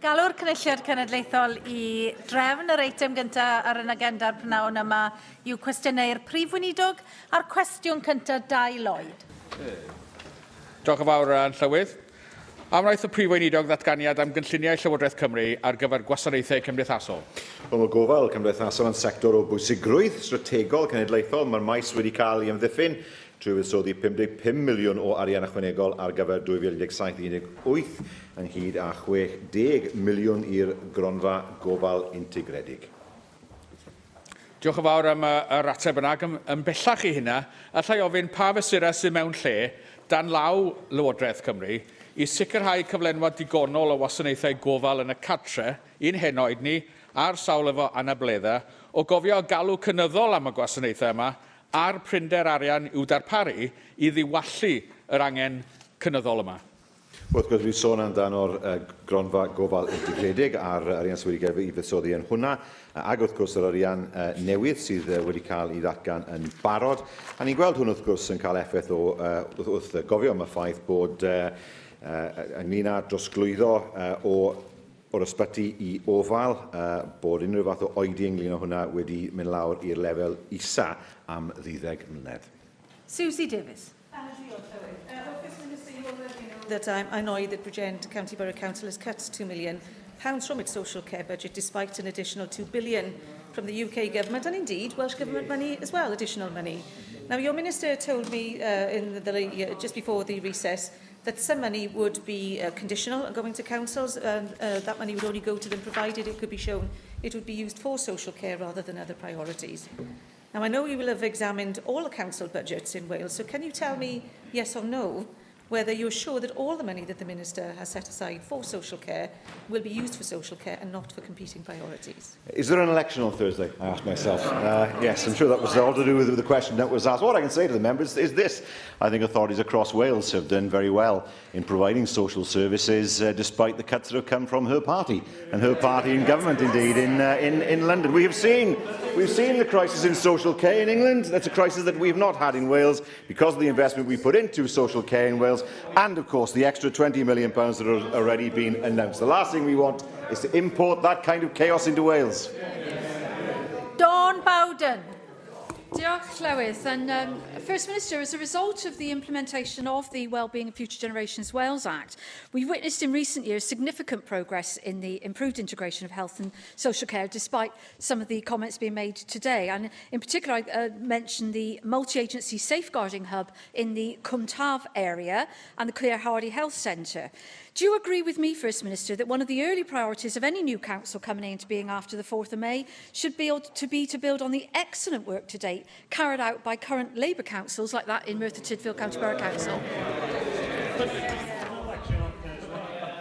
Galw'r Cynulliad Cenedlaethol I drefn yr eitem gyntaf ar yn agenda'r prynawn yma yw cwestiynau'r Prif Weinidog a'r cwestiwn cyntaf 2 Lloyd. Diolch yn fawr yn llywydd. Am wnaeth y Prif Weinidog ddatganiad am gynlluniau Llywodraeth Cymru ar gyfer gwasanaethau cymdeithasol. Mae gofal cymdeithasol yn sector o bwysigrwydd strategol cenedlaethol. Mae'r maes wedi cael ei amddiffyn trwy fuddsoddi 55 miliwn o arian ychwanegol ar gyfer 2017-18 ynghyd â 60 miliwn i'r gronfa gofal integredig. Diolch yn fawr am yr ateb yna. Yn bellach I hynna, allai ofyn pa fesurau sydd mewn lle dan law Lywodraeth Cymru I sicrhau cyflenwad digonol o wasanaethau gofal yn y cartre, un henoed ni, a'r sawl efo anabledda, o gofio galw cynyddol am y gwasanaethau yma, a'r prinder arian i'w darparu I ddiwallu yr angen cynyddol yma. Wrth gwrs, dwi'n sôn amdano'r gronfa gofal integredig a'r arian sydd wedi cael ei fuddsoddi yn hwnna, ac wrth gwrs yr arian newydd sydd wedi cael ei ddatgan yn barod. A ni'n gweld hwn wrth gwrs yn cael effaith wrth gofio am y ffaith bod ynglyn â drosglwyddo o'r ysbyty I ofal, bod unrhyw fath o oedi ynglyn â hwnna wedi mynd lawr i'r lefel isa am 12 mlynedd. Susie Davies. That I'm annoyed that Bridgend County Borough Council has cut £2 million from its social care budget, despite an additional £2 billion from the UK Government, and indeed Welsh Government money as well, additional money. Now, your Minister told me just before the recess that some money would be conditional going to councils, and that money would only go to them provided it could be shown it would be used for social care rather than other priorities. Now, I know you will have examined all the council budgets in Wales, so can you tell me, yes or no, whether you're sure that all the money that the Minister has set aside for social care will be used for social care and not for competing priorities? Is there an election on Thursday? I asked myself. Yes, I'm sure that was all to do with the question that was asked. What I can say to the members is this. I think authorities across Wales have done very well in providing social services, despite the cuts that have come from her party, and her party in government, indeed, in London. We've seen the crisis in social care in England. That's a crisis that we've not had in Wales because of the investment we put into social care in Wales, and of course the extra £20 million that have already been announced. The last thing we want is to import that kind of chaos into Wales. Dawn Bowden. Diolch, Llywydd. And First Minister, as a result of the implementation of the Wellbeing of Future Generations Wales Act, we've witnessed in recent years significant progress in the improved integration of health and social care, despite some of the comments being made today. And in particular, I mentioned the multi-agency safeguarding hub in the Cwmtaf area and the Clear Hardy Health Centre. Do you agree with me, First Minister, that one of the early priorities of any new council coming into being after the 4th of May should be to build on the excellent work to date carried out by current Labour councils like that in Merthyr Tydfil County Borough Council?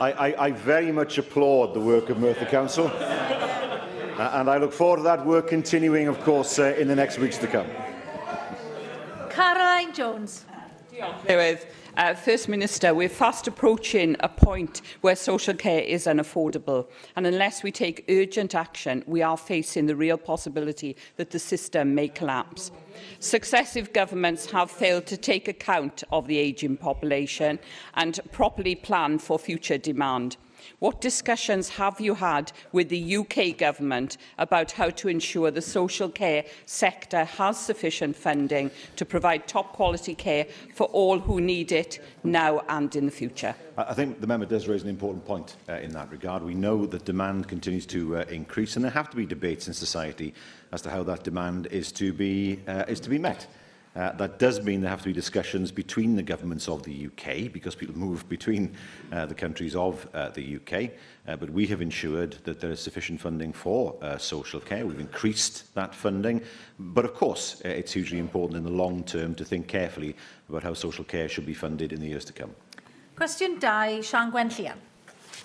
I very much applaud the work of Merthyr Council, and I look forward to that work continuing, of course, in the next weeks to come. Caroline Jones. First Minister, we're fast approaching a point where social care is unaffordable, and unless we take urgent action, we are facing the real possibility that the system may collapse. Successive governments have failed to take account of the ageing population and properly plan for future demand. What discussions have you had with the UK Government about how to ensure the social care sector has sufficient funding to provide top quality care for all who need it now and in the future? I think the member does raise an important point in that regard. We know that demand continues to increase, and there have to be debates in society as to how that demand is to be met. That does mean there have to be discussions between the governments of the UK, because people move between the countries of the UK, but we have ensured that there is sufficient funding for social care. We've increased that funding, but of course it's hugely important in the long term to think carefully about how social care should be funded in the years to come. Cwestiwn 2, Sian Gwenllian.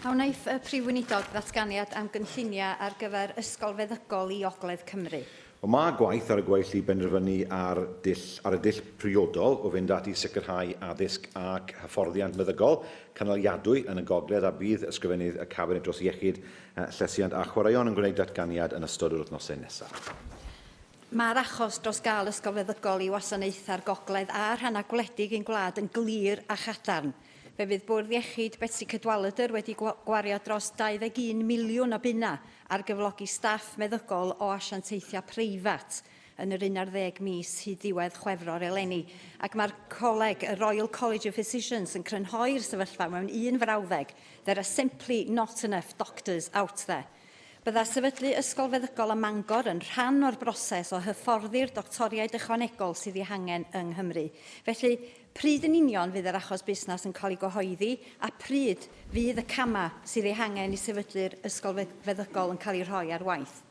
Wnaeth y Prif Weinidog ddatganiad am gynlluniau ar gyfer ysgol feddygol I Ogledd Cymru. Mae gwaith ar y gweill I benderfynu ar y dull priodol o fynd ati sicrhau addysg ac hyfforddiant meddygol canoliadwy yn y gogledd, a bydd ysgrifennydd y Cabinet dros iechyd, llesiant a chwaraeon yn gwneud datganiad yn ystod yr wythnosau nesaf. Mae'r achos dros gael ysgol feddygol I wasanaethu'r gogledd a'r rhan gwledig ein gwlad yn glir a chadarn. Fe fydd Bwrdd Iechyd Betsy Cadwaladr wedi gwario dros 21 miliwn o bunna ar gyflogi staff meddygol o asiantaethau preifat yn yr 11 mis hyd diwedd Chwefror eleni. Ac mae'r coleg, y Royal College of Physicians, yn crynhoi'r sefyllfa mewn un frawddeg. There are simply not enough doctors out there. Bydda sefydlu ysgol feddygol ym Mangor yn rhan o'r broses o hyfforddi'r doctoriaid ychwanegol sydd ei hangen yng Nghymru. Felly, pryd yn union fydd yr achos busnes yn cael ei gyhoeddi a pryd fydd y cama sydd ei hangen i sefydlu'r ysgol feddygol yn cael ei rhoi ar waith?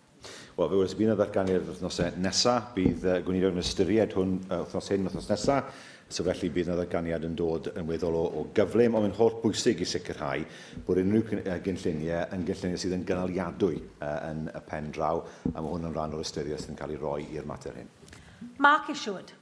Wel, fe wrth bydd yna ddatganiad wythnosau nesaf, bydd Gweinidog yn ystyried hwn wythnos hyn, wythnos nesaf, so felly bydd yna ddatganiad yn dod yn weddol o gyflym, ond yn holl bwysig i sicrhau bod unrhyw gynlluniau yn gynlluniau sydd yn gynaliadwy yn y pen draw, a mae hwn yn rhan o'r ystyried sydd yn cael ei roi i'r mater hyn. Mark Isherwood.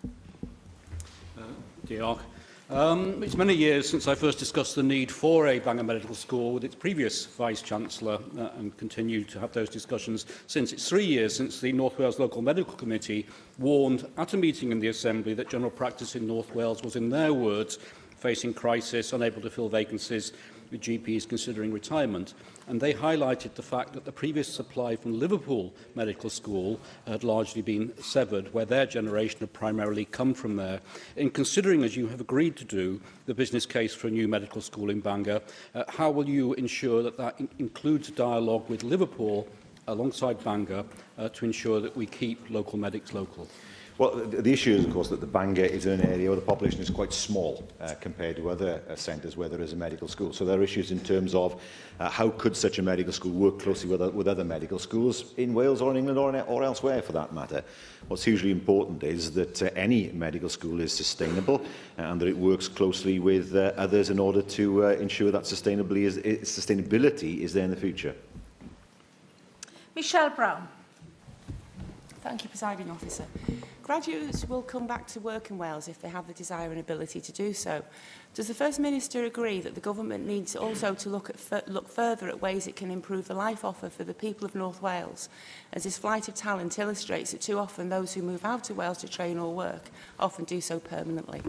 Diolch. It's many years since I first discussed the need for a Bangor Medical School with its previous Vice-Chancellor and continue to have those discussions since. It's 3 years since the North Wales Local Medical Committee warned at a meeting in the Assembly that general practice in North Wales was, in their words, facing crisis, unable to fill vacancies with GPs considering retirement. And they highlighted the fact that the previous supply from Liverpool Medical School had largely been severed, where their generation had primarily come from there. In considering, as you have agreed to do, the business case for a new medical school in Bangor, how will you ensure that that includes dialogue with Liverpool alongside Bangor to ensure that we keep local medics local? Well, the issue is, of course, that the Bangor is in an area where the population is quite small compared to other centres where there is a medical school. So there are issues in terms of how could such a medical school work closely with other medical schools in Wales or in England or elsewhere, for that matter. What's hugely important is that any medical school is sustainable and that it works closely with others in order to ensure that sustainability is there in the future. Michelle Brown. Thank you, Presiding Officer. Graduates will come back to work in Wales if they have the desire and ability to do so. Does the First Minister agree that the Government needs also to look further at ways it can improve the life offer for the people of North Wales, as this flight of talent illustrates that too often those who move out to Wales to train or work often do so permanently?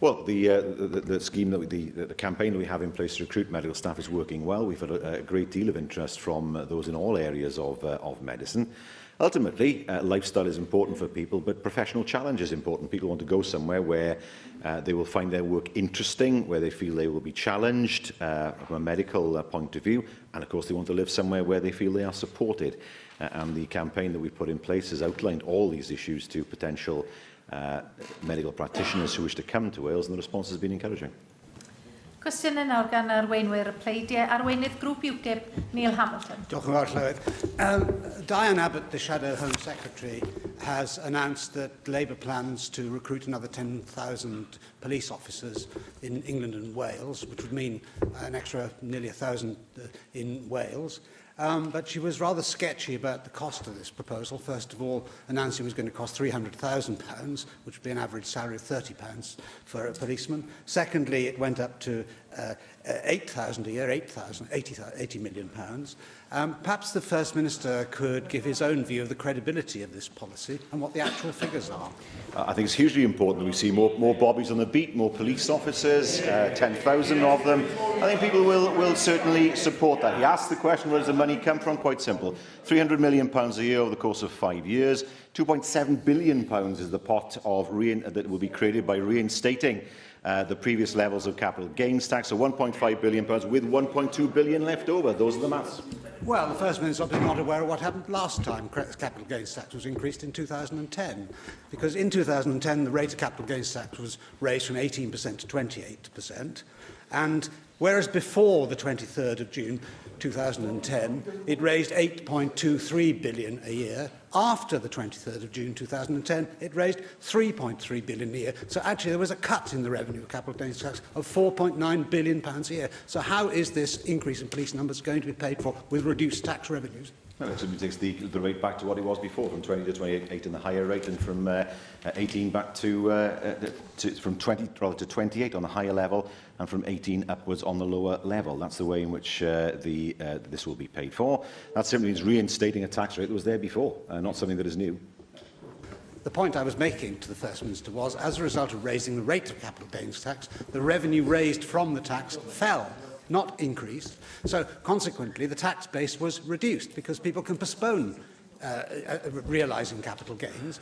Well, the scheme, the campaign that we have in place to recruit medical staff is working well. We've had a great deal of interest from those in all areas of medicine. Ultimately, lifestyle is important for people, but professional challenge is important. People want to go somewhere where they will find their work interesting, where they feel they will be challenged from a medical point of view, and of course they want to live somewhere where they feel they are supported. And the campaign that we've put in place has outlined all these issues to potential medical practitioners who wish to come to Wales, and the response has been encouraging. Cwestiynau nawr gan arweinwyr y pleidiau. Arweinydd grŵp UKIP, Neil Hamilton. Diolch yn fawr, Llywydd. Diane Abbott, the Shadow Home Secretary, has announced that Labour plans to recruit another 10,000 police officers in England and Wales, which would mean an extra nearly 1,000 in Wales. But she was rather sketchy about the cost of this proposal. First of all, announcing it was going to cost £300,000, which would be an average salary of £30 for a policeman. Secondly, it went up to £8,000 a year, £80 million. Perhaps the First Minister could give his own view of the credibility of this policy and what the actual figures are. I think it's hugely important that we see more bobbies on the beat, more police officers, 10,000 of them. I think people will certainly support that. He asked the question, where does the money come from? Quite simple. £300 million a year over the course of 5 years. £2.7 billion is the pot of that will be created by reinstating the previous levels of capital gains tax, so £1.5 billion with £1.2 billion left over. Those are the maths. Well, the First Minister is not aware of what happened last time capital gains tax was increased in 2010, because in 2010 the rate of capital gains tax was raised from 18% to 28%, and whereas before the 23rd of June 2010 it raised £8.23 billion a year, after the 23rd of June 2010 it raised £3.3 billion a year. So actually there was a cut in the revenue of capital gains tax of £4.9 billion a year. So how is this increase in police numbers going to be paid for with reduced tax revenues? Well, it simply takes the rate back to what it was before, from 20 to 28 in the higher rate, and from 18 back from 20 rather to 28 on the higher level, and from 18 upwards on the lower level. That's the way in which this will be paid for. That simply means reinstating a tax rate that was there before, not something that is new. The point I was making to the First Minister was, as a result of raising the rate of capital gains tax, the revenue raised from the tax fell, not increased. So, consequently, the tax base was reduced because people can postpone realising capital gains.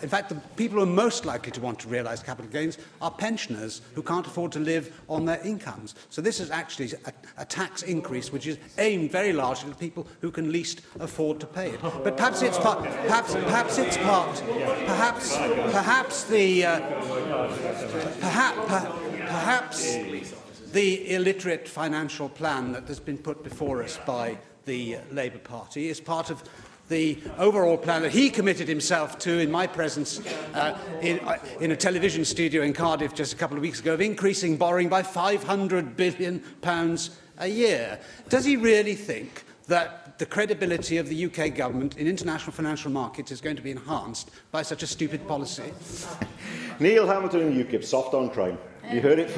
In fact, the people who are most likely to want to realise capital gains are pensioners who can't afford to live on their incomes. So this is actually a tax increase which is aimed very largely at people who can least afford to pay it. But perhaps it's part. Perhaps the illiterate financial plan that has been put before us by the Labour Party is part of the overall plan that he committed himself to in my presence in a television studio in Cardiff just a couple of weeks ago, of increasing borrowing by £500 billion a year. Does he really think that the credibility of the UK government in international financial markets is going to be enhanced by such a stupid policy? Neil Hamilton and UKIP, soft on crime. You heard it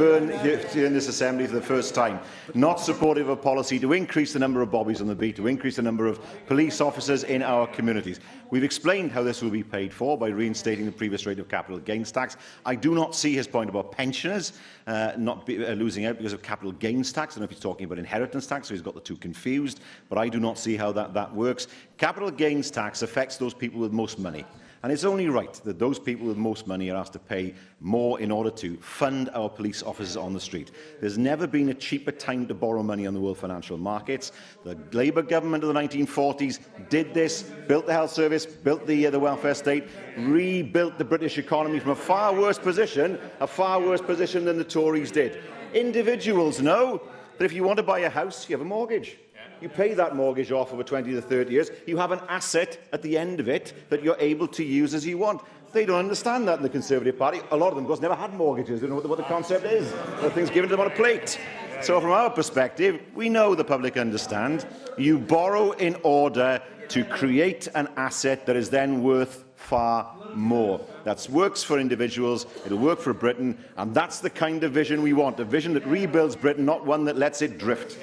in this Assembly for the first time. Not supportive of policy to increase the number of bobbies on the beat, to increase the number of police officers in our communities. We've explained how this will be paid for by reinstating the previous rate of capital gains tax. I do not see his point about pensioners losing out because of capital gains tax. I don't know if he's talking about inheritance tax, so he's got the two confused, but I do not see how that works. Capital gains tax affects those people with most money. And it's only right that those people with most money are asked to pay more in order to fund our police officers on the street. There's never been a cheaper time to borrow money on the world financial markets. The Labour government of the 1940s did this, built the health service, built the welfare state, rebuilt the British economy from a far worse position than the Tories did. Individuals know that if you want to buy a house, you have a mortgage. You pay that mortgage off over 20 to 30 years. You have an asset at the end of it that you're able to use as you want. They don't understand that in the Conservative Party. A lot of them, of course, never had mortgages. They don't know what the concept is. Things given to them on a plate. So from our perspective, we know the public understand. You borrow in order to create an asset that is then worth far more. That works for individuals, it'll work for Britain, and that's the kind of vision we want. A vision that rebuilds Britain, not one that lets it drift.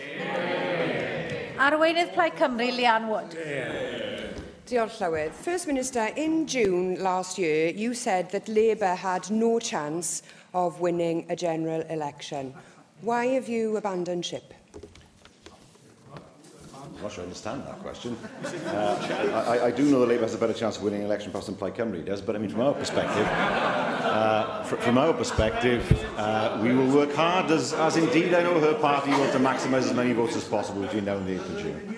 Arweinydd Plaid Cymru, Leanne Wood. Diolch Llywydd. First Minister, in June last year, you said that Labour had no chance of winning a general election. Why have you abandoned ship? I'm not sure I understand that question. I do know that Labour has a better chance of winning an election perhaps than Plaid Cymru does, but I mean, from our perspective, we will work hard, as indeed I know her party will, to maximise as many votes as possible between now and the 8th of June.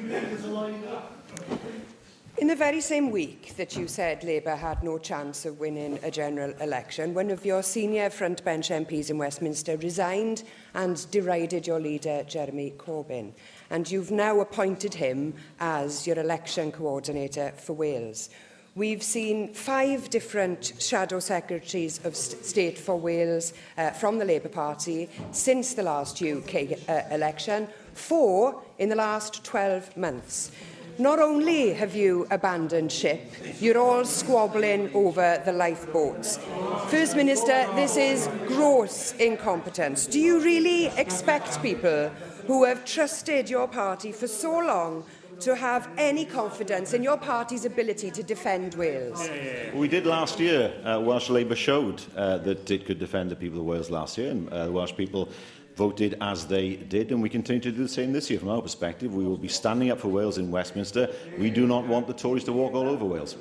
In the very same week that you said Labour had no chance of winning a general election, one of your senior frontbench MPs in Westminster resigned and derided your leader, Jeremy Corbyn. And you've now appointed him as your election coordinator for Wales. We've seen 5 different shadow secretaries of state for Wales from the Labour Party since the last UK election, 4 in the last 12 months. Not only have you abandoned ship, you're all squabbling over the lifeboats. First Minister, this is gross incompetence. Do you really expect people who have trusted your party for so long to have any confidence in your party's ability to defend Wales? We did last year. Welsh Labour showed that it could defend the people of Wales last year, and the Welsh people voted as they did, and we continue to do the same this year. From our perspective, we will be standing up for Wales in Westminster. We do not want the Tories to walk all over Wales.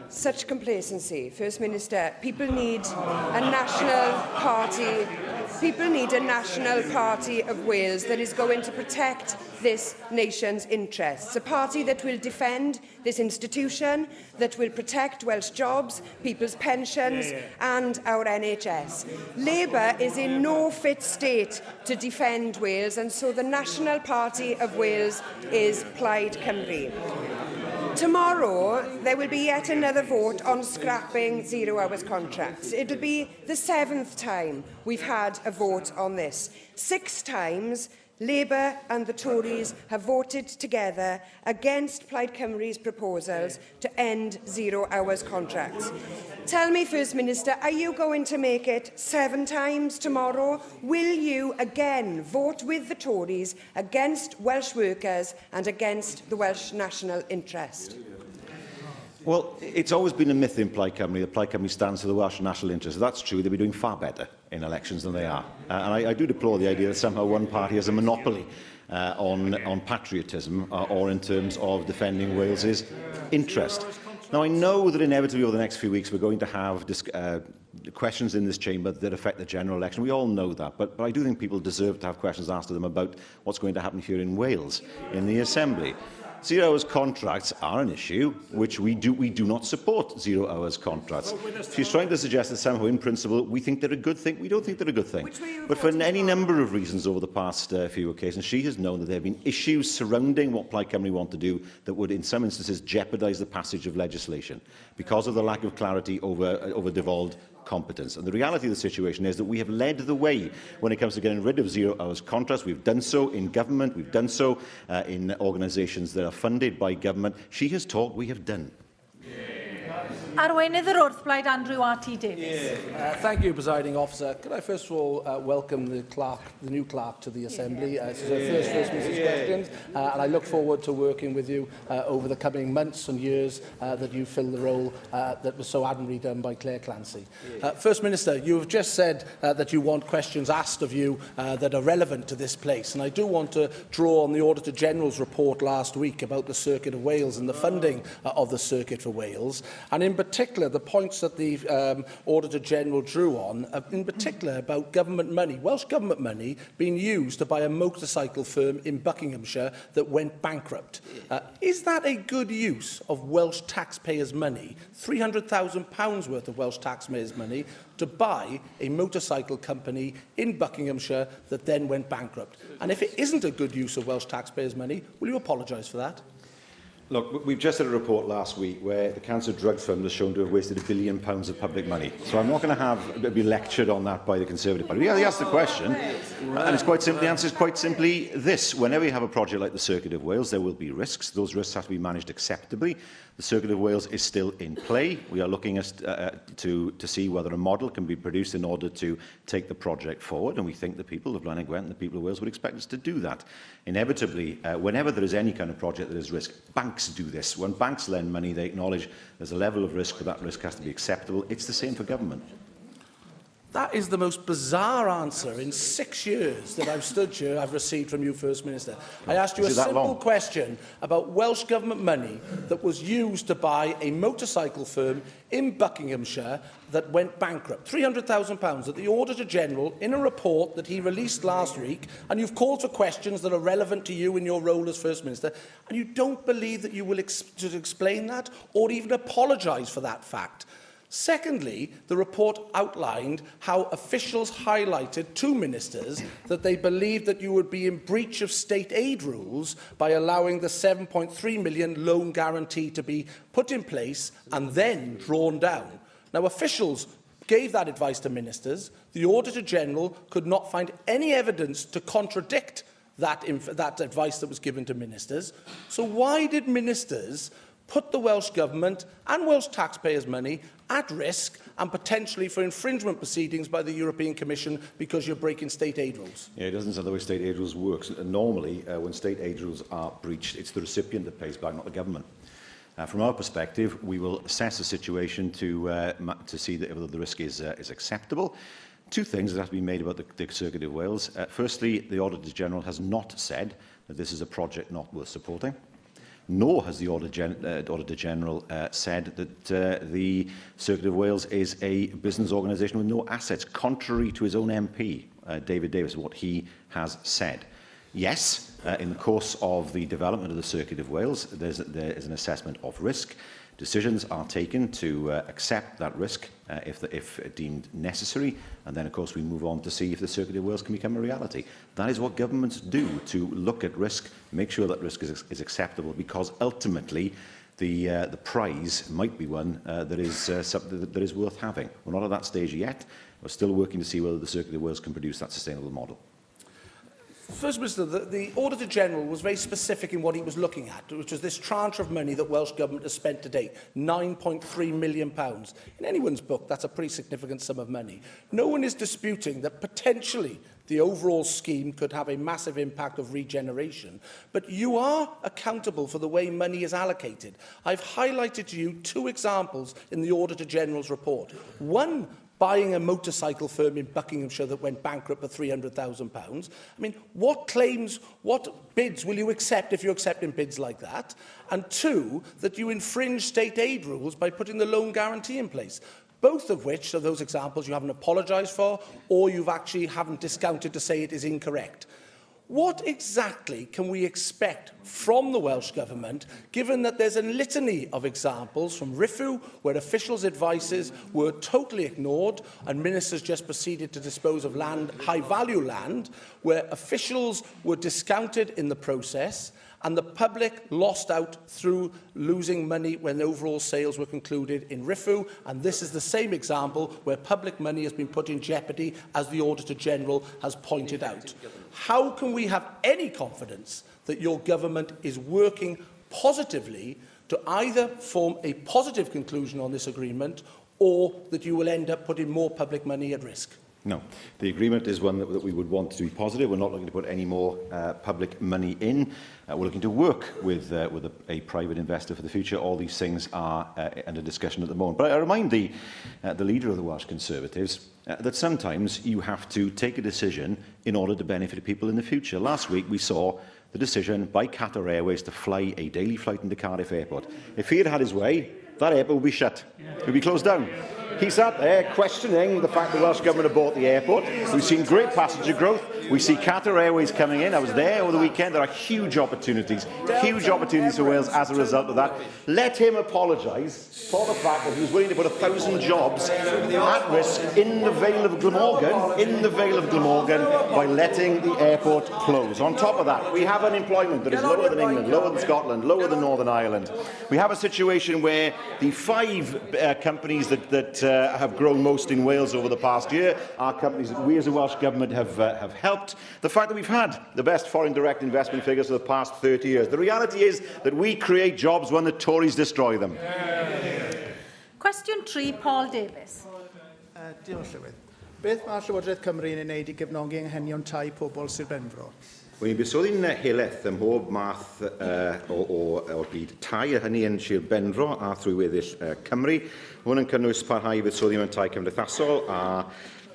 Such complacency. First Minister, people need a national party. People need a national party of Wales that is going to protect this nation's interests. A party that will defend this institution, that will protect Welsh jobs, people's pensions and our NHS. Labour is in no fit state to defend Wales, and so the National Party of Wales is Plaid Cymru. Tomorrow, there will be yet another vote on scrapping 0 hours contracts. It will be the 7th time we've had a vote on this. 6 times, Labour and the Tories have voted together against Plaid Cymru's proposals to end 0 hours contracts. Tell me, First Minister, are you going to make it 7 times tomorrow? Will you again vote with the Tories against Welsh workers and against the Welsh national interest? Well, it's always been a myth in Plaid Cymru that Plaid Cymru stands for the Welsh national interest. If that's true, they'll be doing far better in elections than they are. And I do deplore the idea that somehow one party has a monopoly on patriotism or in terms of defending Wales's interest. Now, I know that inevitably over the next few weeks we're going to have questions in this chamber that affect the general election. We all know that, but I do think people deserve to have questions asked of them about what's going to happen here in Wales, in the Assembly. 0 hours contracts are an issue which we do not support 0 hours contracts. She's trying to suggest that somehow in principle we think they're a good thing. We don't think they're a good thing. But for any number of reasons over the past few occasions, she has known that there have been issues surrounding what Plaid Cymru want to do that would in some instances jeopardise the passage of legislation because of the lack of clarity over devolved competence. And the reality of the situation is that we have led the way when it comes to getting rid of 0 hours contracts. We've done so in government, we've done so in organisations that are funded by government. She has talked, we have done. Arweinydd yr wrthblaid Andrew R.T. Davies. Thank you, Presiding Officer. Could I first of all welcome the new clerk to the Assembly. This is her first Minister's questions, and I look forward to working with you over the coming months and years that you fill the role that was so admirably done by Claire Clancy. First Minister, you have just said that you want questions asked of you that are relevant to this place, and I do want to draw on the Auditor General's report last week about the Circuit of Wales and the funding of the Circuit for Wales, and in particular the points that the Auditor General drew on, in particular about government money, Welsh government money, being used to buy a motorcycle firm in Buckinghamshire that went bankrupt. Is that a good use of Welsh taxpayers' money, £300,000 worth of Welsh taxpayers' money, to buy a motorcycle company in Buckinghamshire that then went bankrupt? And if it isn't a good use of Welsh taxpayers' money, will you apologise for that? Look, we've just had a report last week where the Cancer Drug Fund was shown to have wasted £1 billion of public money. So I'm not going to be lectured on that by the Conservative Party. Yeah, they asked the question, and it's quite simple. The answer is quite simply this. Whenever you have a project like the Circuit of Wales, there will be risks. Those risks have to be managed acceptably. The Circuit of Wales is still in play. We are looking to see whether a model can be produced in order to take the project forward, and we think the people of Llawn Gwent and the people of Wales would expect us to do that. Inevitably, whenever there is any kind of project that is risk, banks do this. When banks lend money, they acknowledge there's a level of risk, but that risk has to be acceptable. It's the same for government. That is the most bizarre answer in 6 years that I've stood here I've received from you, First Minister. I asked you a simple question about Welsh Government money that was used to buy a motorcycle firm in Buckinghamshire that went bankrupt. £300,000 that the Auditor General, in a report that he released last week, and you've called for questions that are relevant to you in your role as First Minister, and you don't believe that you will explain that or even apologise for that fact. Secondly, the report outlined how officials highlighted to ministers that they believed that you would be in breach of state aid rules by allowing the £7.3 million loan guarantee to be put in place and then drawn down. Now, officials gave that advice to ministers. The Auditor General could not find any evidence to contradict that advice that was given to ministers. So why did ministers put the Welsh Government and Welsh taxpayers' money at risk and potentially for infringement proceedings by the European Commission because you're breaking state aid rules? Yeah, it doesn't sound the way state aid rules works. Normally, when state aid rules are breached, it's the recipient that pays back, not the government. From our perspective, we will assess the situation to see that whether the risk is acceptable. Two things that have to be made about the Circuit of Wales. Firstly, the Auditor General has not said that this is a project not worth supporting. Nor has the Auditor General said that the Circuit of Wales is a business organisation with no assets, contrary to his own MP, David Davis, what he has said. Yes, in the course of the development of the Circuit of Wales, there is an assessment of risk. Decisions are taken to accept that risk if deemed necessary, and then, of course, we move on to see if the Circuit of Wales can become a reality. That is what governments do, to look at risk, make sure that risk is acceptable, because ultimately the prize might be one that is worth having. We're not at that stage yet. We're still working to see whether the Circuit of Wales can produce that sustainable model. First Minister, the Auditor General was very specific in what he was looking at, which was this tranche of money that Welsh Government has spent to date, £9.3 million. In anyone's book, that's a pretty significant sum of money. No one is disputing that potentially the overall scheme could have a massive impact of regeneration. But you are accountable for the way money is allocated. I've highlighted to you 2 examples in the Auditor General's report. One, buying a motorcycle firm in Buckinghamshire that went bankrupt for £300,000. I mean, what claims, what bids will you accept if you're accepting bids like that? And 2, that you infringe state aid rules by putting the loan guarantee in place. Both of which are those examples you haven't apologised for, or you've actually haven't discounted to say it is incorrect. What exactly can we expect from the Welsh Government, given that there's a litany of examples from RIFU, where officials' advices were totally ignored and ministers just proceeded to dispose of land, high-value land, where officials were discounted in the process, and the public lost out through losing money when overall sales were concluded in RIFU, and this is the same example where public money has been put in jeopardy, as the Auditor General has pointed out. How can we have any confidence that your government is working positively to either form a positive conclusion on this agreement, or that you will end up putting more public money at risk? No, the agreement is one that we would want to be positive. We're not looking to put any more public money in. We're looking to work with a private investor for the future. All these things are under discussion at the moment. But I remind the leader of the Welsh Conservatives that sometimes you have to take a decision in order to benefit people in the future. Last week we saw the decision by Qatar Airways to fly a daily flight into Cardiff Airport. If he had had his way, that airport would be shut. It would be closed down. He sat there questioning the fact the Welsh Government had bought the airport. We've seen great passenger growth. We see Qatar Airways coming in. I was there over the weekend. There are huge opportunities for Wales as a result of that. Let him apologise for the fact that he was willing to put 1,000 jobs at risk in the Vale of Glamorgan, by letting the airport close. On top of that, we have unemployment that is lower than England, lower than Scotland, lower than Northern Ireland. We have a situation where the 5 companies that have grown most in Wales over the past year are companies that we as a Welsh Government have helped. The fact that we've had the best foreign direct investment figures for the past 30 years. The reality is that we create jobs when the Tories destroy them. Question 3, Paul Davies. Diolch, Llywydd. Beth mae Llywodraeth Cymru yn ei wneud I gefnogi anghenion tai pobl Sir Benfro? Wel, ni'n buddsoddi'n helaeth ym mhob math o byd tai, a hynny yn Sir Benfro a thrwy weddill Cymru. Hwn yn cynnwys parhau buddsoddi mewn tai cymdeithasol a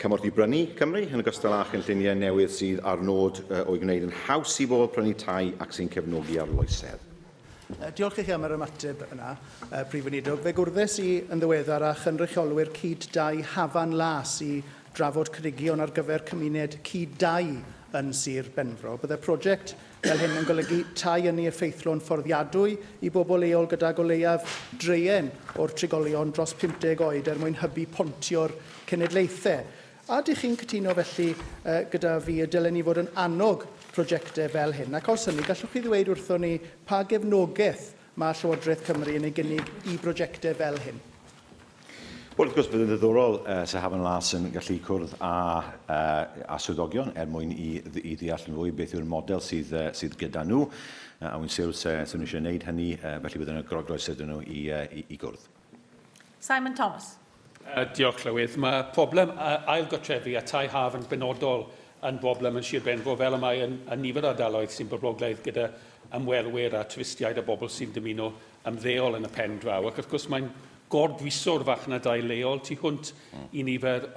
cymorth I brynu Cymru, yn ogystal â chynlluniau newydd sydd ar nod o'i gwneud yn haws I bobl prynu tai ac sy'n cefnogi arloesedd. Diolch I chi am yr ymateb yna, Prif Weinidog. Fe gwrddes I yn ddiweddar â chynrychiolwyr cyd-dai Hafan Las I drafod cynigion ar gyfer cymuned cyd-dai yn Sir Benfro. Byddai prosiect fel hyn yn golygu tai yn ei effeithlon fforddiadwy I bobl leol gydag o leiaf dreuen o'r trigolion dros 50 oed mwyn hybu pontio'r cenedlaethau. A dych chi'n cytuno felly gyda fi y dylen ni fod yn annog prosiectau fel hyn? Ac os hynny, gallwch chi ddweud wrthon ni pa gefnogaeth mae Llywodraeth Cymru yn ei gynnig I brosiectau fel hyn? Wel, wrth gwrs, bydd yn ddiddorol Sir Hafan Las yn gallu cwrdd â swyddogion mwyn I ddeall yn fwy beth yw'r model sydd gyda nhw. A wy'n siŵr sy'n eisiau gwneud hynny, felly bydd yn y grogroes ydyn nhw I gwrdd. Simon Thomas. Diolch, Llywydd. Mae problem ailgotrefi a tai haf yn benodol yn broblem yn Sir Benfro, fel y mae yn nifer o ardaloedd sy'n boblogaidd gyda ymwelwyr a twistiaid a bobl sy'n dymuno ymddeol yn y pen draw. Ac wrth gwrs mae'n gordwiso'r fachnadau leol tu hwnt I nifer,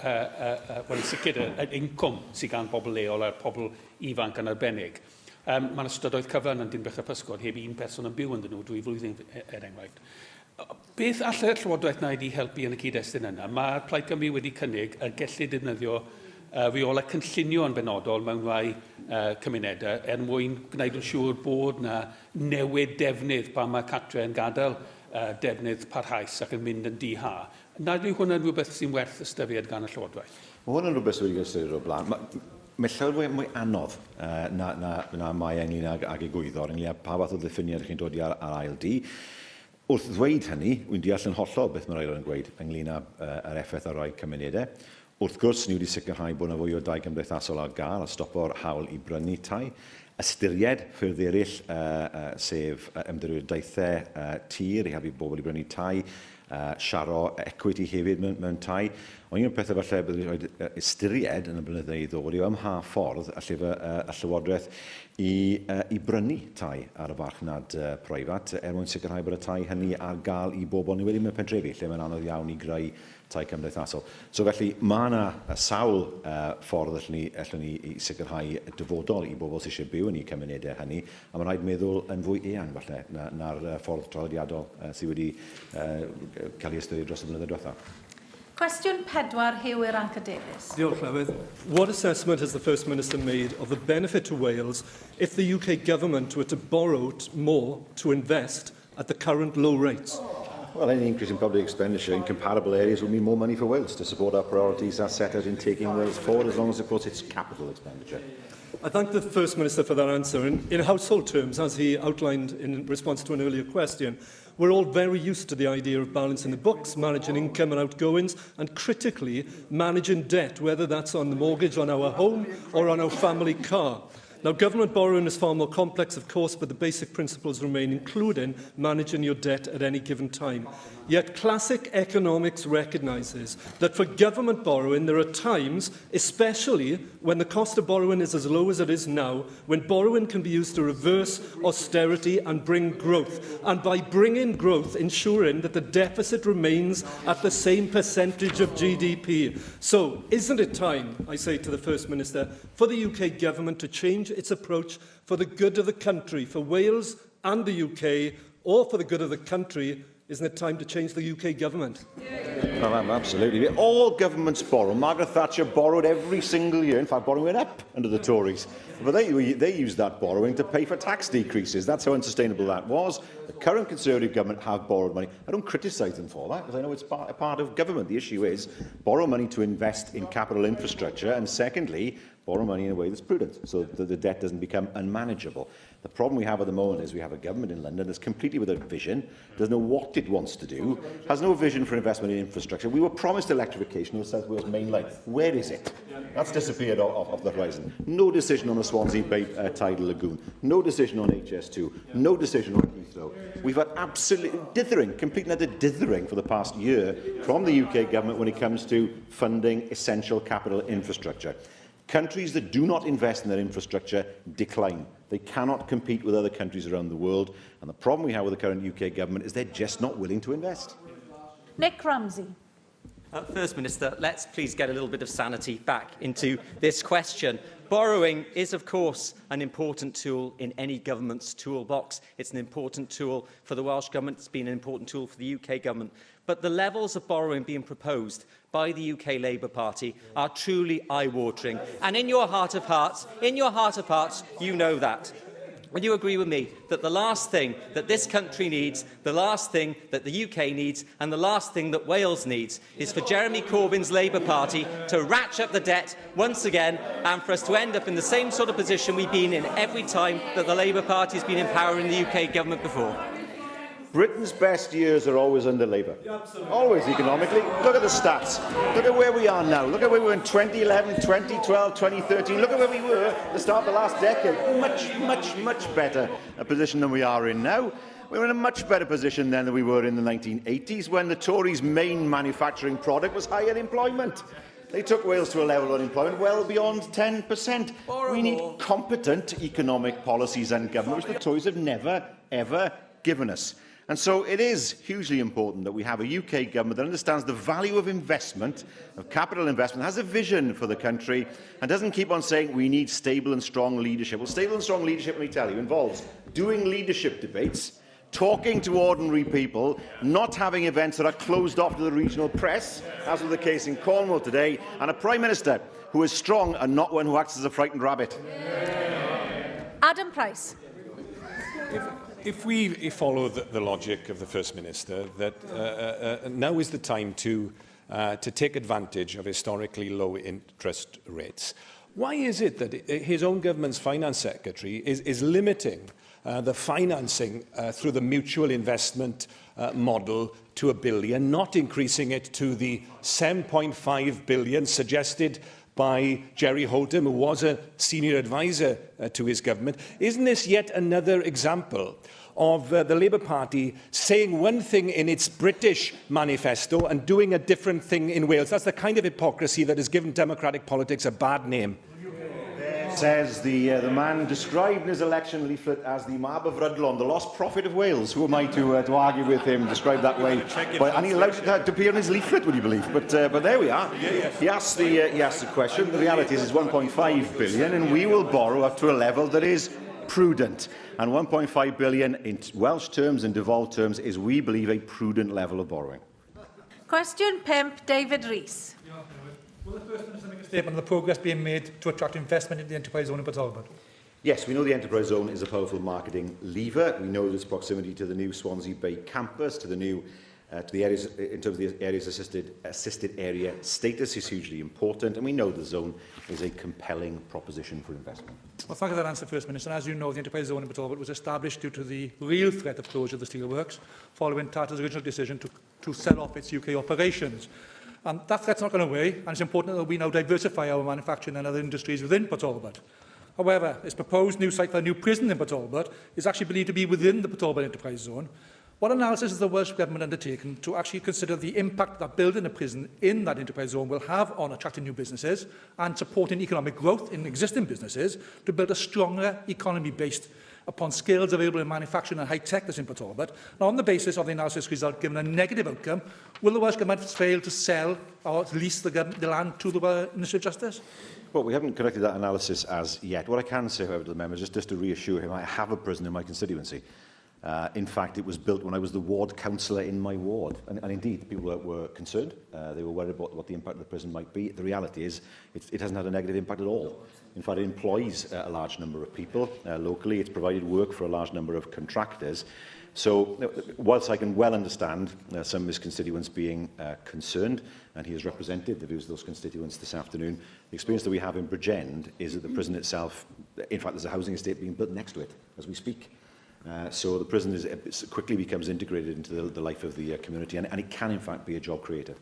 wel, sicr y incwm sydd gan bobl leol a'r pobl ifanc yn arbennig. Mae'n ystydoedd cyfan yn Dinbych a Pysgod heb un person yn byw yn nhw 2 flwyddyn enghraifft. Beth allai'r Llywodraeth wneud I helpu yn y cyd-destun yna? Mae'r Plaid Cymru wedi cynnig y gellu defnyddio reolau cynllunio yn benodol mewn rhai cymunedau mwyn gwneud yn siŵr bod yna newid defnydd pan mae cartre yn gadael defnydd parhaus ac yn mynd yn di-ha. Nad yw hwnna'n rhywbeth sy'n werth ystyried gan y Llywodraeth? Mae hwnna'n rhywbeth sydd wedi ystyried o'r blaen. Mae llawer mwy anodd na mae ynglyn ag egwyddor ynglyn â pa fath o ddiffiniad chi'n dod I ar ail di. Wrth ddweud hynny, wy'n deall yn hollol beth mae'r aelod yn gweud ynglyn â'r effaith ar rai cymunedau. Wrth gwrs, ni wedi sicrhau bod yna fwy o dai cymdeithasol ar gael a stopo'r hawl I brynu tai. Ystyried ffyrdd eraill sef ymdrywdaethau tir I helpu bobl I brynu tai siaro equity hefyd mewn tai. Ond un o'r pethau falle bydd wedi ystyried yn y blynyddoedd ddod yw ymha ffordd a Llywodraeth i brynu tai ar y farchnad preifat mwyn sicrhau bod y tai hynny ar gael i bobl ni wedi mewn pentrefi lle mae'n anodd iawn i greu tai cymdeithasol. So felly mae yna sawl ffordd allwn ni i sicrhau dyfodol i bobl sydd eisiau byw yn eu cymunedau hynny, a mae'n rhaid meddwl yn fwy eang falle na'r ffordd traddodiadol sydd wedi cael ei ystyried dros y blynyddoedd diwethaf. Cwestiwn 4, Huw Iranca Davies. Diolch, Llywydd. What assessment has the First Minister made of the benefit to Wales if the UK government were to borrow more to invest at the current low rates? Well, any increase in public expenditure in comparable areas will mean more money for Wales to support our priorities as set out in taking Wales forward, as long as, of course, it's capital expenditure. I thank the First Minister for that answer. In household terms, as he outlined in response to an earlier question, we're all very used to the idea of balancing the books, managing income and outgoings, and critically, managing debt, whether that's on the mortgage on our home or on our family car. Now, government borrowing is far more complex, of course, but the basic principles remain, including managing your debt at any given time. Yet classic economics recognises that for government borrowing, there are times, especially when the cost of borrowing is as low as it is now, when borrowing can be used to reverse austerity and bring growth. And by bringing growth, ensuring that the deficit remains at the same percentage of GDP. So, isn't it time, I say to the First Minister, for the UK government to change its approach for the good of the country, for Wales and the UK, or for the good of the country? Isn't it time to change the UK government? Well, absolutely. All governments borrow. Margaret Thatcher borrowed every single year. In fact, borrowing up under the Tories. But they used that borrowing to pay for tax decreases. That's how unsustainable that was. The current Conservative government have borrowed money. I don't criticise them for that, because I know it's a part of government. The issue is borrow money to invest in capital infrastructure, and secondly, borrow money in a way that's prudent, so that the debt doesn't become unmanageable. The problem we have at the moment is we have a government in London that's completely without vision, doesn't know what it wants to do, has no vision for investment in infrastructure. We were promised electrification of the South Wales main line. Where is it? That's disappeared off the horizon. No decision on the Swansea Bay tidal lagoon. No decision on HS2. No decision on Heathrow. We've had absolute dithering, complete and utter dithering for the past year from the UK government when it comes to funding essential capital infrastructure. Countries that do not invest in their infrastructure decline. They cannot compete with other countries around the world. And the problem we have with the current UK government is they're just not willing to invest. Nick Ramsey. First Minister, let's please get a little bit of sanity back into this question. Borrowing is, of course, an important tool in any government's toolbox. It's an important tool for the Welsh Government. It's been an important tool for the UK Government. But the levels of borrowing being proposed by the UK Labour Party are truly eye-watering. And in your heart of hearts, you know that. Will you agree with me that the last thing that this country needs, the last thing that the UK needs, and the last thing that Wales needs is for Jeremy Corbyn's Labour Party to ratchet up the debt once again, and for us to end up in the same sort of position we've been in every time that the Labour Party has been in power in the UK government before? Britain's best years are always under Labour. Always economically. Look at the stats. Look at where we are now. Look at where we were in 2011, 2012, 2013. Look at where we were at the start of the last decade. Much better a position than we are in now. We were in a much better position then than we were in the 1980s, when the Tories' main manufacturing product was higher employment. They took Wales to a level of unemployment well beyond 10%. We need competent economic policies and government, which the Tories have never, ever given us. And so it is hugely important that we have a UK government that understands the value of investment, of capital investment, has a vision for the country, and doesn't keep on saying we need stable and strong leadership. Well, stable and strong leadership, let me tell you, involves doing leadership debates, talking to ordinary people, not having events that are closed off to the regional press, as was the case in Cornwall today, and a Prime Minister who is strong and not one who acts as a frightened rabbit. Adam Price. If we follow the logic of the First Minister, that now is the time to take advantage of historically low interest rates, why is it that his own government's finance secretary is limiting the financing through the mutual investment model to £1 billion, not increasing it to the £7.5 billion suggested by Jerry Holtham, who was a senior advisor to his government. Isn't this yet another example of the Labour Party saying one thing in its British manifesto and doing a different thing in Wales? That's the kind of hypocrisy that has given democratic politics a bad name. Says the man described in his election leaflet as the Mab of Rydlon, the lost prophet of Wales. Who am I to argue with him, described that way? And he allowed it to appear in his leaflet, would you believe? But there we are. He asked the question. The reality is it's 1.5 billion, and we will borrow up to a level that is prudent. And 1.5 billion in Welsh terms and devolved terms is, we believe, a prudent level of borrowing. Question 5, David Rees. Will the First Minister make a statement on the progress being made to attract investment in the enterprise zone in Port Talbot? Yes, we know the enterprise zone is a powerful marketing lever. We know its proximity to the new Swansea Bay campus, to the new to the areas, in terms of the areas assisted area status is hugely important, and we know the zone is a compelling proposition for investment. Well, thank you for that answer, First Minister. As you know, the enterprise zone in Port Talbot was established due to the real threat of closure of the steelworks, following Tata's original decision to sell off its UK operations. And that threat's not going away, and it's important that we now diversify our manufacturing and other industries within Port Talbot. However, this proposed new site for a new prison in Port Talbot is actually believed to be within the Port Talbot enterprise zone. What analysis has the Welsh Government undertaken to actually consider the impact that building a prison in that enterprise zone will have on attracting new businesses and supporting economic growth in existing businesses to build a stronger economy based upon skills available in manufacturing and high-tech that's in Port Talbot? Now, on the basis of the analysis result given a negative outcome, will the Welsh Government fail to sell or lease the land to the Ministry of Justice? Well, we haven't conducted that analysis as yet. What I can say, however, to the member, just to reassure him, I have a prison in my constituency. In fact, it was built when I was the ward councillor in my ward. And indeed, the people were concerned. They were worried about what the impact of the prison might be. The reality is it hasn't had a negative impact at all. In fact, it employs a large number of people locally. It's provided work for a large number of contractors. So, whilst I can well understand some of his constituents being concerned, and he has represented the views of those constituents this afternoon, the experience that we have in Bridgend is that the prison itself, in fact, there's a housing estate being built next to it as we speak. So the prison quickly becomes integrated into the life of the community, and it can, in fact, be a job creator.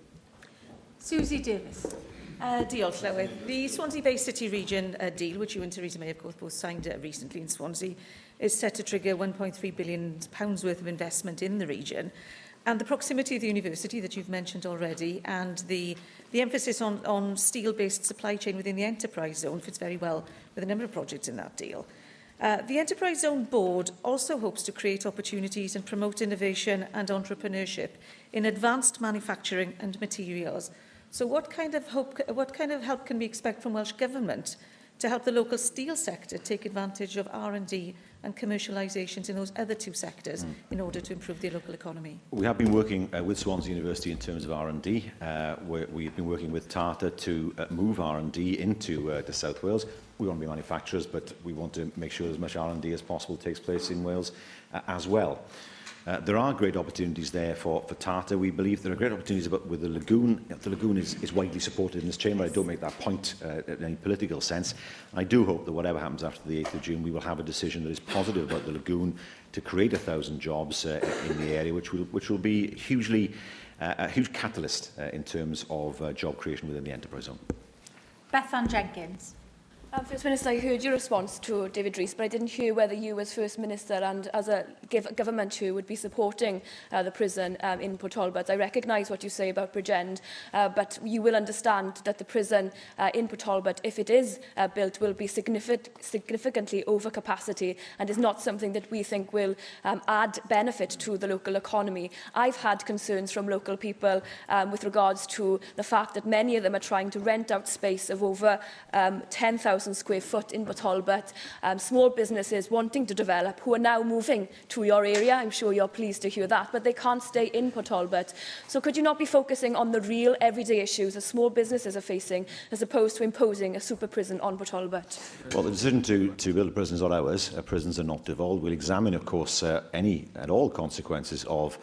Susie Davis. Diolch, Llywydd. The Swansea Bay City Region deal, which you and Theresa May, of course, both signed recently in Swansea, is set to trigger £1.3 billion worth of investment in the region. And the proximity of the university that you've mentioned already, and the emphasis on steel-based supply chain within the enterprise zone fits very well with a number of projects in that deal. The Enterprise Zone Board also hopes to create opportunities and promote innovation and entrepreneurship in advanced manufacturing and materials. So what kind of help can we expect from Welsh Government to help the local steel sector take advantage of R&D and commercialisations in those other two sectors in order to improve the local economy? We have been working with Swansea University in terms of R&D. We've been working with Tata to move R&D into the South Wales. We want to be manufacturers, but we want to make sure as much R&D as possible takes place in Wales as well. There are great opportunities there for Tata. We believe there are great opportunities with the lagoon. The lagoon is widely supported in this chamber. I don't make that point in any political sense. I do hope that whatever happens after the 8th of June, we will have a decision that is positive about the lagoon to create 1,000 jobs in the area, which will be a huge catalyst in terms of job creation within the enterprise zone. Bethan Jenkins. First Minister, I heard your response to David Rees, but I didn't hear whether you as First Minister and as a government who would be supporting the prison in Port Talbot. I recognise what you say about Bridgend, but you will understand that the prison in Port Talbot, if it is built, will be significantly over capacity and is not something that we think will add benefit to the local economy. I've had concerns from local people with regards to the fact that many of them are trying to rent out space of over 10,000 square foot in Port Talbot, small businesses wanting to develop who are now moving to your area. I'm sure you're pleased to hear that, but they can't stay in Port Talbot. So could you not be focusing on the real everyday issues that small businesses are facing as opposed to imposing a super prison on Port Talbot? Well, the decision to build prisons is not ours. Prisons are not devolved. We'll examine, of course, any and all consequences of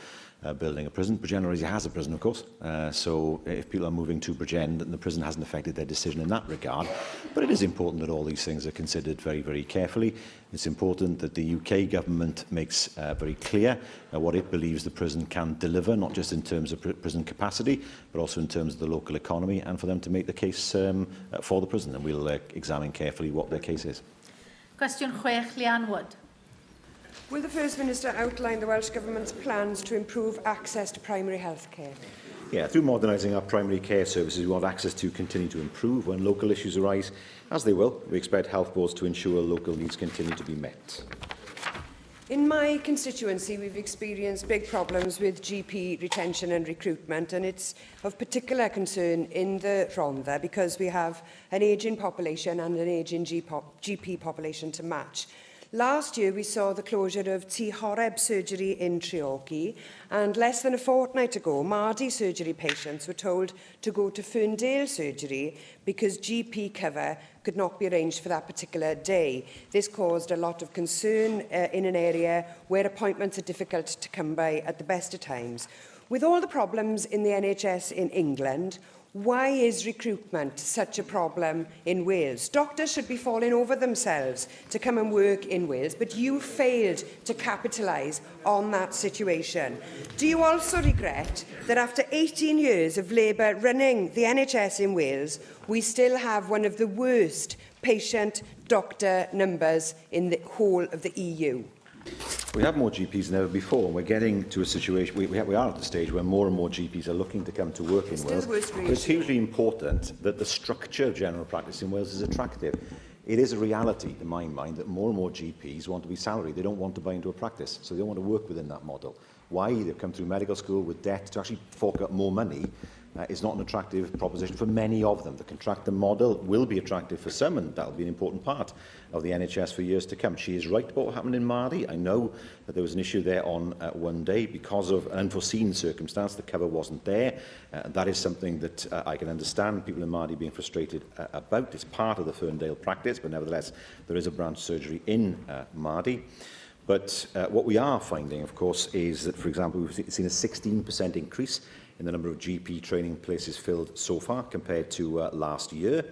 building a prison. Bridgend already has a prison, of course. So if people are moving to Bridgend, then the prison hasn't affected their decision in that regard. But it is important that all these things are considered very, very carefully. It's important that the UK government makes very clear what it believes the prison can deliver, not just in terms of prison capacity, but also in terms of the local economy, and for them to make the case for the prison. And we'll examine carefully what their case is. Cwestiwn 6, Leanne Wood. Will the First Minister outline the Welsh Government's plans to improve access to primary health care? Yeah, through modernising our primary care services, we want access to continue to improve when local issues arise. As they will, we expect health boards to ensure local needs continue to be met. In my constituency, we've experienced big problems with GP retention and recruitment, and it's of particular concern in the Rhondda because we have an ageing population and an ageing GP population to match. Last year, we saw the closure of T Horeb surgery in Treorchy, and less than a fortnight ago, Mardy surgery patients were told to go to Ferndale surgery because GP cover could not be arranged for that particular day. This caused a lot of concern in an area where appointments are difficult to come by at the best of times. With all the problems in the NHS in England, why is recruitment such a problem in Wales? Doctors should be falling over themselves to come and work in Wales, but you failed to capitalise on that situation. Do you also regret that after 18 years of Labour running the NHS in Wales, we still have one of the worst patient-doctor numbers in the whole of the EU? We have more GPs than ever before, and we're getting to a situation, we are at the stage where more and more GPs are looking to come to work in Wales. But it's hugely important that the structure of general practice in Wales is attractive. It is a reality, in my mind, that more and more GPs want to be salaried. They don't want to buy into a practice, so they don't want to work within that model. Why? They've come through medical school with debt to actually fork out more money. Is not an attractive proposition for many of them. The contractor model will be attractive for some, and that will be an important part of the NHS for years to come. She is right about what happened in Mardy. I know that there was an issue there on one day because of an unforeseen circumstance. The cover wasn't there. That is something that I can understand people in Mardy being frustrated about. It's part of the Ferndale practice, but nevertheless, there is a branch surgery in Mardy. But what we are finding, of course, is that, for example, we've seen a 16% increase in the number of GP training places filled so far compared to last year.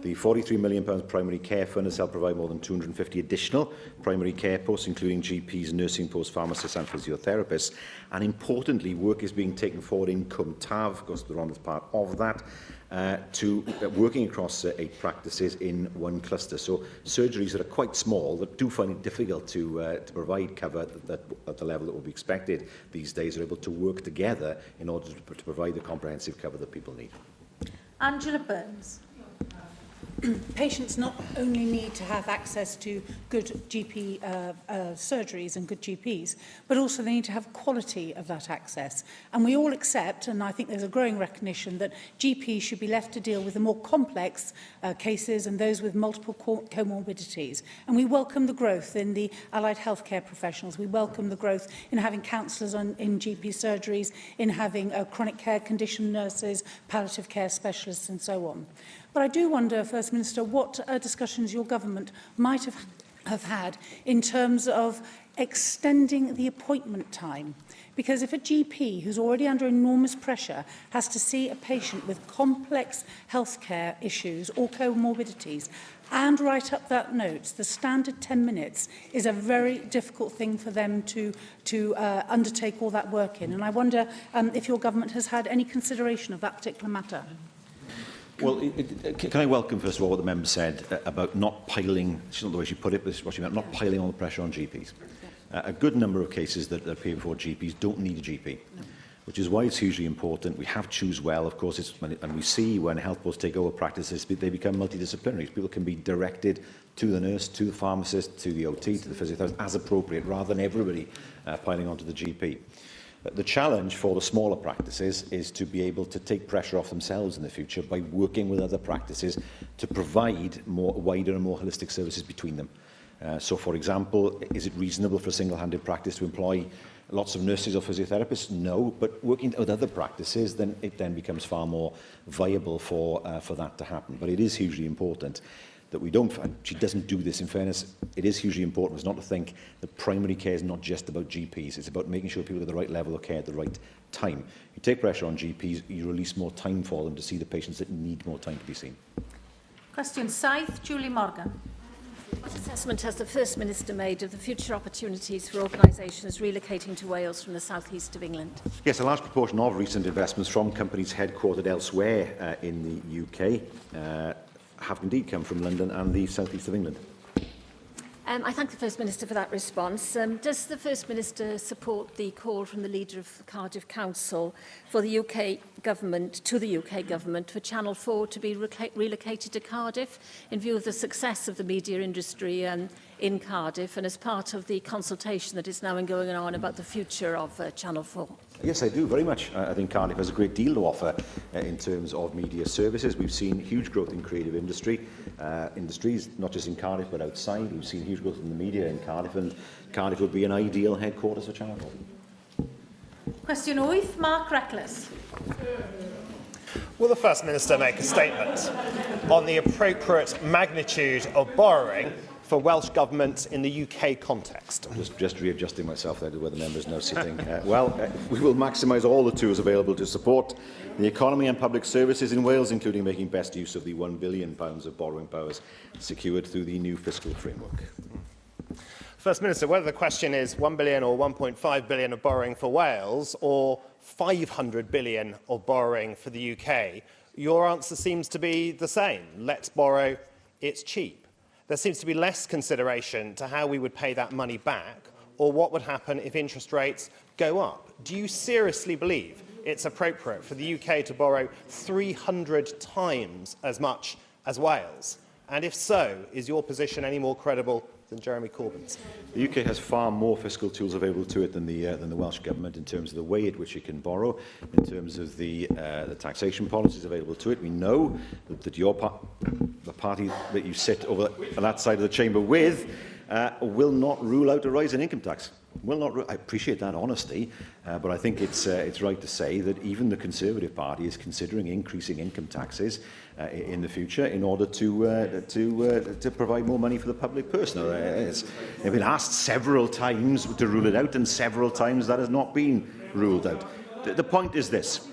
The £43 million primary care fund has helped provide more than 250 additional primary care posts, including GPs, nursing posts, pharmacists and physiotherapists. And importantly, work is being taken forward in Cwmtaf, of course, the Rhondda is part of that, to working across 8 practices in one cluster. So surgeries that are quite small, that do find it difficult to provide cover at the level that will be expected these days, are able to work together in order to provide the comprehensive cover that people need. Angela Burns. Patients not only need to have access to good GP surgeries and good GPs, but also they need to have quality of that access. And we all accept, and I think there's a growing recognition, that GPs should be left to deal with the more complex cases and those with multiple comorbidities. And we welcome the growth in the allied healthcare professionals. We welcome the growth in having counsellors in GP surgeries, in having chronic care condition nurses, palliative care specialists and so on. But I do wonder, First Minister, what discussions your government might have had in terms of extending the appointment time. Because if a GP who's already under enormous pressure has to see a patient with complex healthcare issues or comorbidities and write up that note, the standard 10 minutes is a very difficult thing for them to undertake all that work in. And I wonder if your government has had any consideration of that particular matter. Well, can I welcome, first of all, what the member said about not piling, it's not the way she put it, but it's what she meant, not piling all the pressure on GPs. A good number of cases that appear before GPs don't need a GP, which is why it's hugely important. We have Choose Well, of course, and we see when health boards take over practices, they become multidisciplinary. People can be directed to the nurse, to the pharmacist, to the OT, to the physiotherapist, as appropriate, rather than everybody piling onto the GP. The challenge for the smaller practices is to be able to take pressure off themselves in the future by working with other practices to provide wider and more holistic services between them. So, for example, is it reasonable for a single-handed practice to employ lots of nurses or physiotherapists? No, but working with other practices, it then becomes far more viable for that to happen. But it is hugely important. that we don't find. She doesn't do this. In fairness, it is hugely important. It's not to think that primary care is not just about GPs. It's about making sure people get the right level of care at the right time. You take pressure on GPs, you release more time for them to see the patients that need more time to be seen. Cwestiwn 7, Julie Morgan. What assessment has the First Minister made of the future opportunities for organisations relocating to Wales from the south east of England? Yes, a large proportion of recent investments from companies headquartered elsewhere in the UK have indeed come from London and the south east of England. I thank the First Minister for that response. Does the First Minister support the call from the leader of the Cardiff Council for the UK government, for Channel 4 to be relocated to Cardiff in view of the success of the media industry in Cardiff and as part of the consultation that is now going on about the future of Channel 4? Yes, I do, very much. I think Cardiff has a great deal to offer in terms of media services. We've seen huge growth in creative industries, not just in Cardiff but outside. We've seen huge growth in the media in Cardiff, and Cardiff would be an ideal headquarters for Channel 4. Cwestiwn 8, Mark Reckless. Will the First Minister make a statement on the appropriate magnitude of borrowing for Welsh Government in the UK context? I'm just readjusting myself there to where the member is now sitting. We will maximise all the tools available to support the economy and public services in Wales, including making best use of the £1 billion of borrowing powers secured through the new fiscal framework. First Minister, whether the question is £1 billion or £1.5 billion of borrowing for Wales or £500 billion of borrowing for the UK, your answer seems to be the same. Let's borrow, it's cheap. There seems to be less consideration to how we would pay that money back or what would happen if interest rates go up. Do you seriously believe it's appropriate for the UK to borrow 300 times as much as Wales? And if so, is your position any more credible than Jeremy Corbyn's? The UK has far more fiscal tools available to it than the Welsh Government in terms of the way in which it can borrow, in terms of the taxation policies available to it. We know that the party that you sit over on that side of the chamber with will not rule out a rise in income tax. I appreciate that honesty, but I think it's right to say that even the Conservative Party is considering increasing income taxes in the future in order to provide more money for the public purse. Now, they've been asked several times to rule it out, and several times that has not been ruled out. The point is this.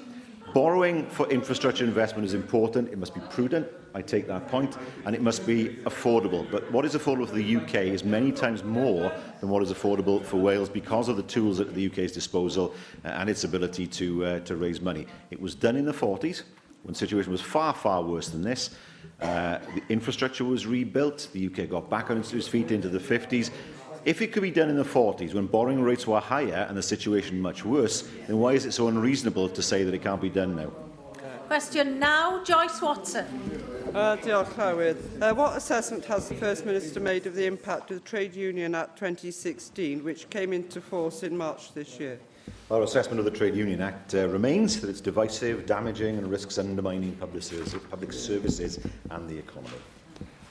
Borrowing for infrastructure investment is important. It must be prudent. I take that point, and it must be affordable. But what is affordable for the UK is many times more than what is affordable for Wales because of the tools at the UK's disposal and its ability to raise money. It was done in the 40s, when the situation was far, far worse than this. The infrastructure was rebuilt. The UK got back on its feet into the 50s. If it could be done in the 40s, when borrowing rates were higher and the situation much worse, then why is it so unreasonable to say that it can't be done now? Cwestiwn 9, Joyce Watson. Diolch, Llywydd. What assessment has the First Minister made of the impact of the Trade Union Act 2016, which came into force in March this year? Our assessment of the Trade Union Act remains that it's divisive, damaging and risks undermining public services and the economy.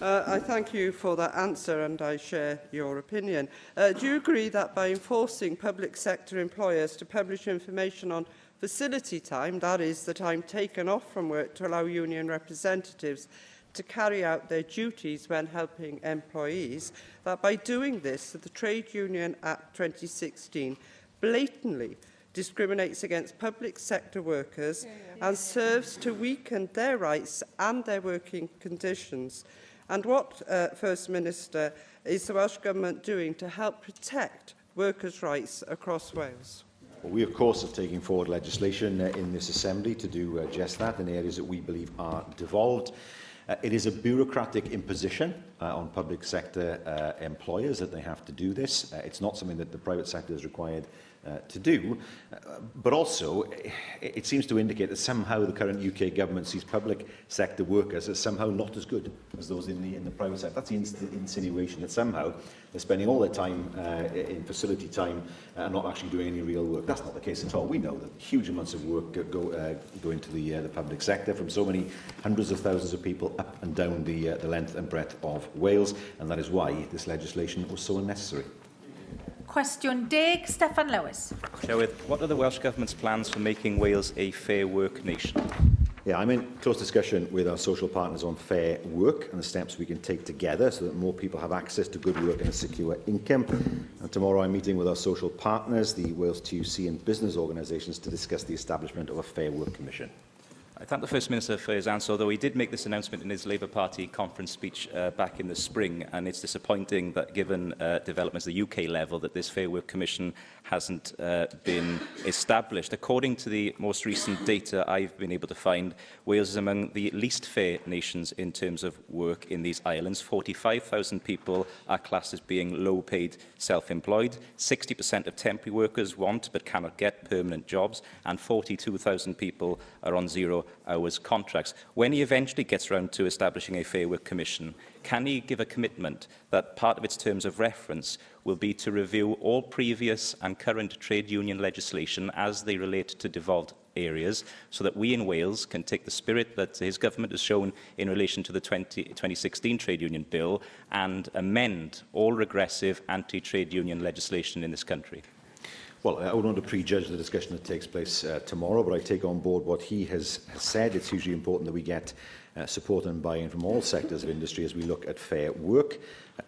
I thank you for that answer and I share your opinion. Do you agree that by enforcing public sector employers to publish information on facility time, that is, the time taken off from work to allow union representatives to carry out their duties when helping employees, that by doing this, the Trade Union Act 2016 blatantly discriminates against public sector workers and serves to weaken their rights and their working conditions? And what, First Minister, is the Welsh Government doing to help protect workers' rights across Wales? Well, we, of course, are taking forward legislation in this Assembly to do just that in areas that we believe are devolved. It is a bureaucratic imposition on public sector employers that they have to do this. It's not something that the private sector is required to do, but also it seems to indicate that somehow the current UK government sees public sector workers as somehow not as good as those in the private sector. That's the insinuation that somehow they're spending all their time in facility time and not actually doing any real work. That's not the case at all. We know that huge amounts of work go into the public sector from so many hundreds of thousands of people up and down the length and breadth of Wales, and that is why this legislation was so unnecessary. Cwestiwn 10, Steffan Lewis. Llywydd, what are the Welsh Government's plans for making Wales a fair work nation? Yeah, I'm in close discussion with our social partners on fair work and the steps we can take together so that more people have access to good work and a secure income. And tomorrow I'm meeting with our social partners, the Wales TUC and business organisations, to discuss the establishment of a Fair Work Commission. I thank the First Minister for his answer, although he did make this announcement in his Labour Party conference speech back in the spring, and it's disappointing that given developments at the UK level that this Fair Work Commission hasn't been established. According to the most recent data I've been able to find, Wales is among the least fair nations in terms of work in these islands. 45,000 people are classed as being low-paid self-employed. 60% of temporary workers want but cannot get permanent jobs, and 42,000 people are on 0 hours contracts. When he eventually gets round to establishing a Fair Work Commission, can he give a commitment that part of its terms of reference will be to review all previous and current trade union legislation as they relate to devolved areas, so that we in Wales can take the spirit that his government has shown in relation to the 2016 trade union bill and amend all regressive anti-trade union legislation in this country? Well, I wouldn't want to prejudge the discussion that takes place tomorrow, but I take on board what he has said. It's hugely important that we get support and buy-in from all sectors of industry as we look at fair work.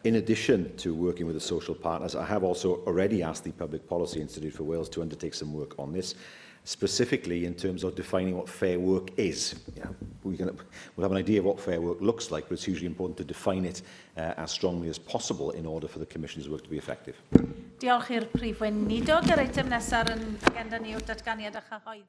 In addition to working with the social partners, I have also already asked the Public Policy Institute for Wales to undertake some work on this, specifically in terms of defining what fair work is. Yeah, we'll have an idea of what fair work looks like, but it's hugely important to define it as strongly as possible in order for the Commission's work to be effective. Diolch i'r Prif Weinidog. Yr eitem nesaf yn agenda ni yw'r datganiad a chyhoeddi.